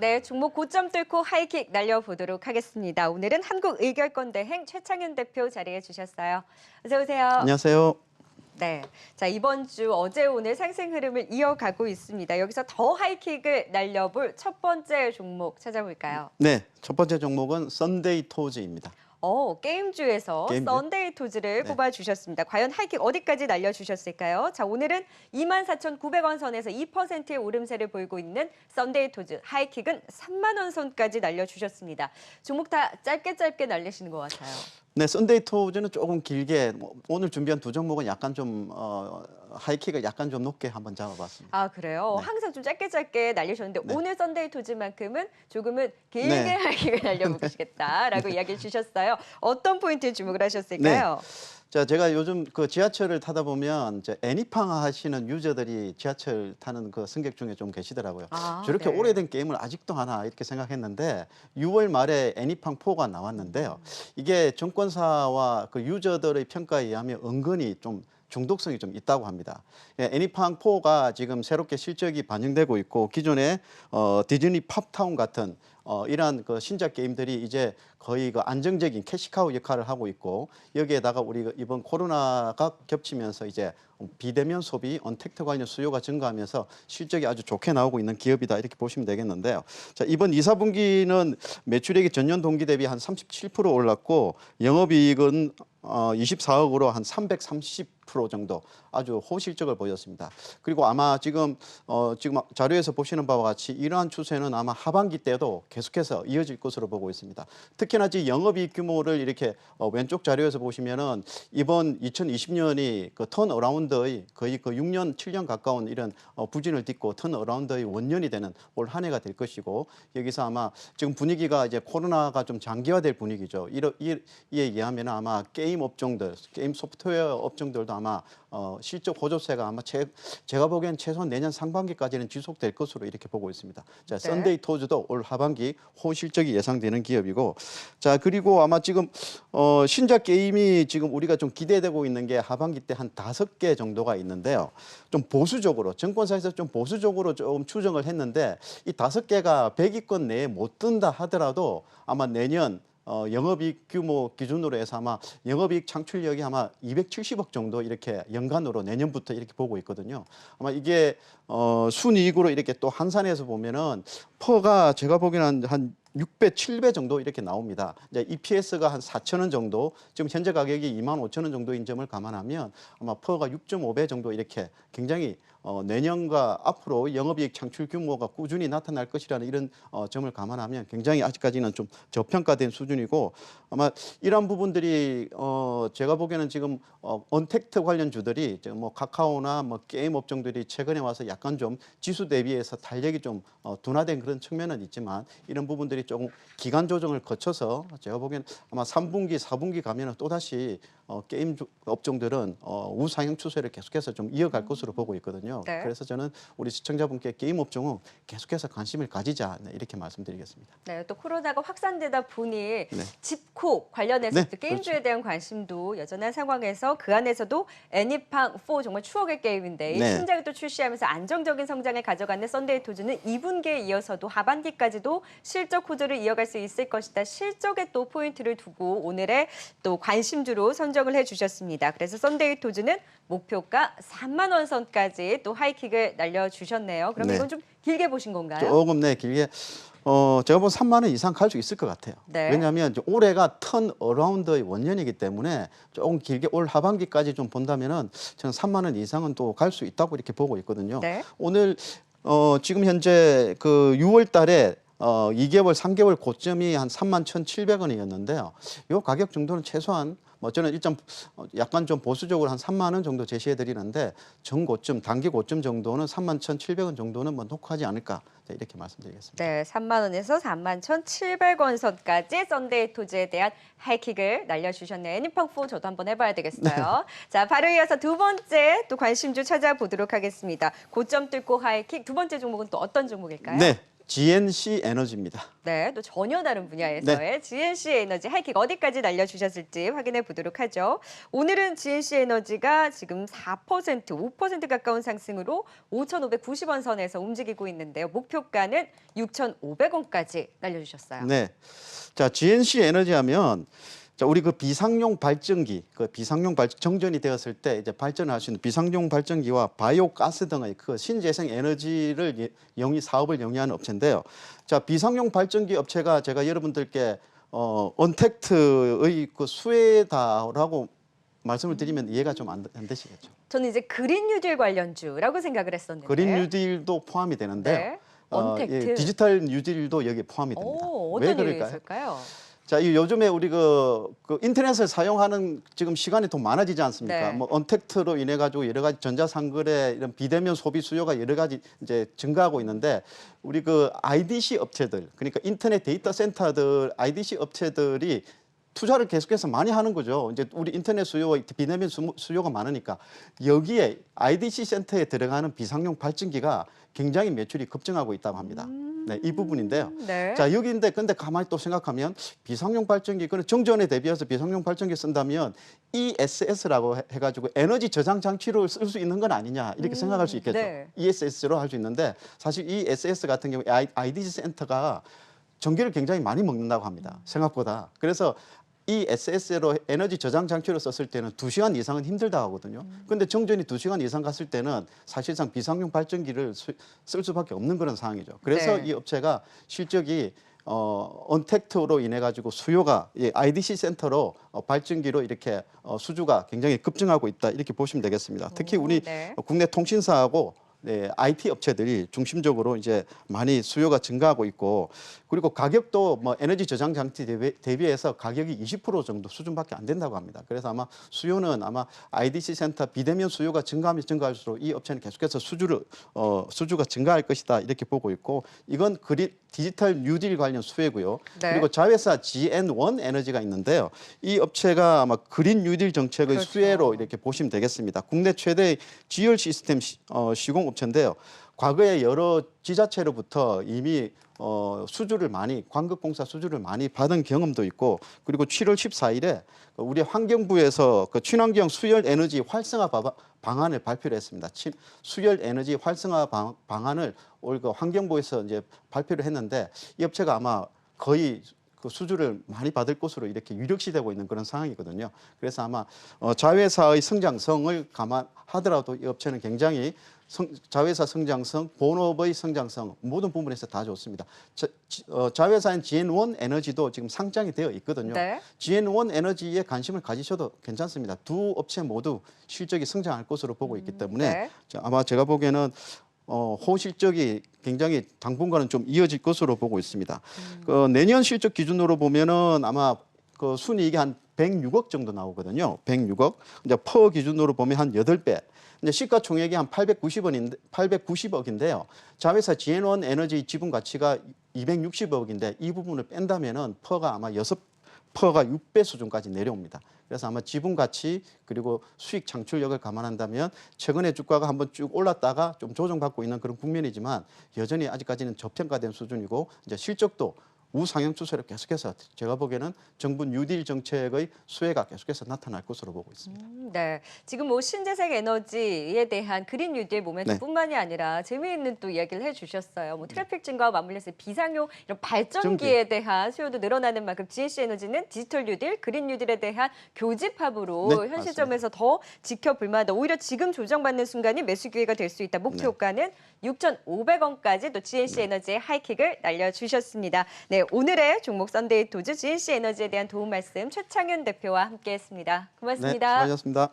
네, 종목 고점 뚫고 하이킥 날려보도록 하겠습니다. 오늘은 한국의결권대행 최창윤 대표 자리해 주셨어요. 어서 오세요. 안녕하세요. 네, 자 이번 주 어제 오늘 상승 흐름을 이어가고 있습니다. 여기서 더 하이킥을 날려볼 첫 번째 종목 찾아볼까요? 네, 첫 번째 종목은 썬데이 토즈입니다. 게임주에서 게임주? 썬데이 토즈를 네. 뽑아주셨습니다. 과연 하이킥 어디까지 날려주셨을까요? 자, 오늘은 24,900원 선에서 2%의 오름세를 보이고 있는 썬데이 토즈. 하이킥은 3만 원 선까지 날려주셨습니다. 종목 다 짧게 날리시는 것 같아요. 네, 썬데이 토즈는 조금 길게 오늘 준비한 두 종목은 약간 좀 하이킥을 약간 좀 높게 한번 잡아봤습니다. 아, 그래요? 네. 항상 좀 짧게 날리셨는데 네. 오늘 썬데이 토즈만큼은 조금은 길게 네. 하이킥을 날려보시겠다라고 이야기를 주셨어요. 어떤 포인트에 주목을 하셨을까요? 자, 제가 요즘 그 지하철을 타다 보면 이제 애니팡 하시는 유저들이 지하철 타는 그 승객 중에 좀 계시더라고요. 아, 저렇게 네. 오래된 게임을 아직도 하나 이렇게 생각했는데 6월 말에 애니팡 4가 나왔는데요. 이게 정권사와 그 유저들의 평가에 의하면 은근히 좀 중독성이 좀 있다고 합니다. 예, 애니팡 4가 지금 새롭게 실적이 반영되고 있고 기존의 디즈니 팝타운 같은 이러한 그 신작 게임들이 이제 거의 그 안정적인 캐시카우 역할을 하고 있고 여기에다가 우리 이번 코로나가 겹치면서 이제 비대면 소비, 언택트 관련 수요가 증가하면서 실적이 아주 좋게 나오고 있는 기업이다 이렇게 보시면 되겠는데요. 자, 이번 2, 4분기는 매출액이 전년 동기 대비 한 37% 올랐고 영업이익은 24억으로 한 330% 정도 아주 호실적을 보였습니다. 그리고 아마 지금 자료에서 보시는 바와 같이 이러한 추세는 아마 하반기 때도 계속해서 이어질 것으로 보고 있습니다. 특히나 지금 영업이익 규모를 이렇게 왼쪽 자료에서 보시면은 이번 2020년이 그 턴어라운드의 거의 그 6년, 7년 가까운 이런 부진을 딛고 턴어라운드의 원년이 되는 올 한 해가 될 것이고 여기서 아마 지금 분위기가 이제 코로나가 좀 장기화될 분위기죠. 이에 의하면 아마 게임 업종들, 게임 소프트웨어 업종들도 아마 실적 호조세가 아마 제가 보기엔 최소한 내년 상반기까지는 지속될 것으로 이렇게 보고 있습니다. 자, 네. 썬데이 토즈도 올 하반기 호실적이 예상되는 기업이고, 자 그리고 아마 지금 신작 게임이 지금 우리가 좀 기대되고 있는 게 하반기 때 한 5개 정도가 있는데요. 좀 보수적으로 정권사에서 좀 보수적으로 좀 추정을 했는데 이 5개가 100위권 내에 못 든다 하더라도 아마 내년 영업이익 규모 기준으로 해서 아마 영업이익 창출력이 아마 270억 정도 이렇게 연간으로 내년부터 이렇게 보고 있거든요. 아마 이게 순이익으로 이렇게 또 한산해서 보면은 퍼가 제가 보기에는 한 6배, 7배 정도 이렇게 나옵니다. 이제 EPS가 한 4,000원 정도, 지금 현재 가격이 25,000원 정도인 점을 감안하면 아마 퍼가 6.5배 정도 이렇게 굉장히 내년과 앞으로 영업이익 창출 규모가 꾸준히 나타날 것이라는 이런 점을 감안하면 굉장히 아직까지는 좀 저평가된 수준이고 아마 이러한 부분들이 제가 보기에는 지금 언택트 관련주들이 뭐 카카오나 뭐 게임 업종들이 최근에 와서 약간 좀 지수 대비해서 탄력이 좀 둔화된 그런 측면은 있지만 이런 부분들이 조금 기간 조정을 거쳐서 제가 보기에는 아마 3분기, 4분기 가면은 또다시 게임 업종들은 우상향 추세를 계속해서 좀 이어갈 것으로 보고 있거든요. 네. 그래서 저는 우리 시청자분께 게임 업종은 계속해서 관심을 가지자 이렇게 말씀드리겠습니다. 네, 또 코로나가 확산되다 보니 네. 집콕 관련해서 네, 또 게임주에 그렇죠. 대한 관심도 여전한 상황에서 그 안에서도 애니팡 4 정말 추억의 게임인데 이 네. 신작을 또 출시하면서 안정적인 성장을 가져가는 썬데이 토즈는 2분기에 이어서도 하반기까지도 실적 호조를 이어갈 수 있을 것이다. 실적에 또 포인트를 두고 오늘의 또 관심주로 선정을 해주셨습니다. 그래서 썬데이 토즈는 목표가 3만 원 선까지 또 하이킥을 날려주셨네요. 그럼 네. 이건 좀 길게 보신 건가요? 조금 길게 제가 보면 3만 원 이상 갈 수 있을 것 같아요. 네. 왜냐하면 이제 올해가 턴 어라운드의 원년이기 때문에 조금 길게 올 하반기까지 좀 본다면은 저는 3만 원 이상은 또 갈 수 있다고 이렇게 보고 있거든요. 네. 오늘 지금 현재 그 6월 달에 2개월, 3개월 고점이 한 31,700원이었는데요. 이 가격 정도는 최소한 뭐 저는 일단 약간 좀 보수적으로 한 3만 원 정도 제시해 드리는데 전고점, 단기 고점 정도는 31,700원 정도는 뭐 녹화하지 않을까 이렇게 말씀드리겠습니다. 네, 3만 원에서 41,700원 선까지 썬데이 토즈에 대한 하이킥을 날려주셨네요. 애니팡 4 저도 한번 해봐야 되겠어요. 자, 바로 이어서 두 번째 또 관심주 찾아보도록 하겠습니다. 고점 뚫고 하이킥 두 번째 종목은 또 어떤 종목일까요? 네. GNC 에너지입니다. 네, 또 전혀 다른 분야에서의 GNC 에너지 하이킥 어디까지 날려주셨을지 확인해 보도록 하죠. 오늘은 GNC 에너지가 지금 4%, 5% 가까운 상승으로 5,590원 선에서 움직이고 있는데요. 목표가는 6,500원까지 날려주셨어요. 네. 자, GNC 에너지 하면 자, 우리 그 비상용 발전기, 정전이 되었을 때 이제 발전을 할 수 있는 비상용 발전기와 바이오 가스 등의 그 신재생 에너지를 사업을 영위하는 업체인데요. 자, 비상용 발전기 업체가 제가 여러분들께 언택트의 그 수혜다라고 말씀을 드리면 이해가 좀 안 되시겠죠. 저는 이제 그린 뉴딜 관련주라고 생각을 했었는데. 그린 뉴딜도 포함이 되는데요. 네. 언택트. 디지털 뉴딜도 여기에 포함이 됩니다. 어떤 왜 이유가 그럴까요? 있을까요? 자, 이 요즘에 우리 그 인터넷을 사용하는 지금 시간이 더 많아지지 않습니까? 네. 뭐 언택트로 인해 가지고 여러 가지 전자상거래 이런 비대면 소비 수요가 여러 가지 이제 증가하고 있는데 우리 그 IDC 업체들 그러니까 인터넷 데이터 센터들 IDC 업체들이 투자를 계속해서 많이 하는 거죠. 이제 우리 인터넷 수요와 비대면 수요가 많으니까 여기에 IDC 센터에 들어가는 비상용 발전기가 굉장히 매출이 급증하고 있다고 합니다. 네, 이 부분인데요. 네. 자, 여기인데 근데 가만히 또 생각하면 비상용 발전기 그는 정전에 대비해서 비상용 발전기 쓴다면 ESS라고 해가지고 에너지 저장 장치로 쓸 수 있는 건 아니냐 이렇게 생각할 수 있겠죠. 네. ESS로 할 수 있는데 사실 ESS 같은 경우에 IDC 센터가 전기를 굉장히 많이 먹는다고 합니다. 생각보다. 그래서 이 SS로 에너지 저장 장치로 썼을 때는 2시간 이상은 힘들다 하거든요. 근데 정전이 2시간 이상 갔을 때는 사실상 비상용 발전기를 쓸 수밖에 없는 그런 상황이죠. 그래서 네. 이 업체가 실적이 언택트로 인해 가지고 수요가 IDC 센터로 발전기로 이렇게 수주가 굉장히 급증하고 있다 이렇게 보시면 되겠습니다. 특히 우리 네. 국내 통신사하고 네, IT 업체들이 중심적으로 이제 많이 수요가 증가하고 있고 그리고 가격도 뭐 에너지 저장 장치 대비해서 가격이 20% 정도 수준밖에 안 된다고 합니다. 그래서 아마 수요는 아마 IDC 센터 비대면 수요가 증가하면 증가할수록 이 업체는 계속해서 수주가 증가할 것이다 이렇게 보고 있고 이건 디지털 뉴딜 관련 수혜고요. 네. 그리고 자회사 GN1 에너지가 있는데요. 이 업체가 아마 그린 뉴딜 정책의 그렇죠. 수혜로 이렇게 보시면 되겠습니다. 국내 최대의 지열 시스템 시공 업체인데요. 과거에 여러 지자체로부터 이미 광급공사 수주를 많이 받은 경험도 있고 그리고 7월 14일에 우리 환경부에서 그 친환경 수열 에너지 활성화 방안을 발표를 했습니다. 수열 에너지 활성화 방안을 올 그 환경부에서 이제 발표를 했는데 이 업체가 아마 거의 그 수주를 많이 받을 것으로 이렇게 유력시되고 있는 그런 상황이거든요. 그래서 아마 자회사의 성장성을 감안하더라도 이 업체는 굉장히 자회사 성장성, 본업의 성장성 모든 부분에서 다 좋습니다. 자회사인 GN1 에너지도 지금 상장이 되어 있거든요. 네. GN1 에너지에 관심을 가지셔도 괜찮습니다. 두 업체 모두 실적이 성장할 것으로 보고 있기 때문에 네. 아마 제가 보기에는 호실적이 굉장히 당분간은 좀 이어질 것으로 보고 있습니다. 내년 실적 기준으로 보면은 아마 그 순이익이 한 106억 정도 나오거든요. 106억. 이제 퍼 기준으로 보면 한 8배. 이제 시가총액이 한 890억인데요. 자회사 GN1 에너지 지분 가치가 260억인데 이 부분을 뺀다면은 퍼가 아마 6배 수준까지 내려옵니다. 그래서 아마 지분 가치 그리고 수익 창출력을 감안한다면 최근에 주가가 한번 쭉 올랐다가 좀 조정받고 있는 그런 국면이지만 여전히 아직까지는 저평가된 수준이고 이제 실적도 우상향 추세로 계속해서 제가 보기에는 정부 뉴딜 정책의 수혜가 계속해서 나타날 것으로 보고 있습니다. 네, 지금 뭐 신재생 에너지에 대한 그린 뉴딜 모멘트뿐만이 아니라 재미있는 또 이야기를 해주셨어요. 뭐 트래픽 증가와 맞물려서 비상용 이런 발전기에 대한 수요도 늘어나는 만큼 GNC 에너지는 디지털 뉴딜, 그린 뉴딜에 대한 교집합으로 네, 현 맞습니다. 시점에서 더 지켜볼 만하다. 오히려 지금 조정받는 순간이 매수 기회가 될 수 있다. 목표가는 6,500원까지 또 GNC 에너지의 하이킥을 날려주셨습니다. 네, 오늘의 종목 썬데이 토즈 GNC 에너지에 대한 도움 말씀 최창윤 대표와 함께했습니다. 네, 고맙습니다. 수고하셨습니다.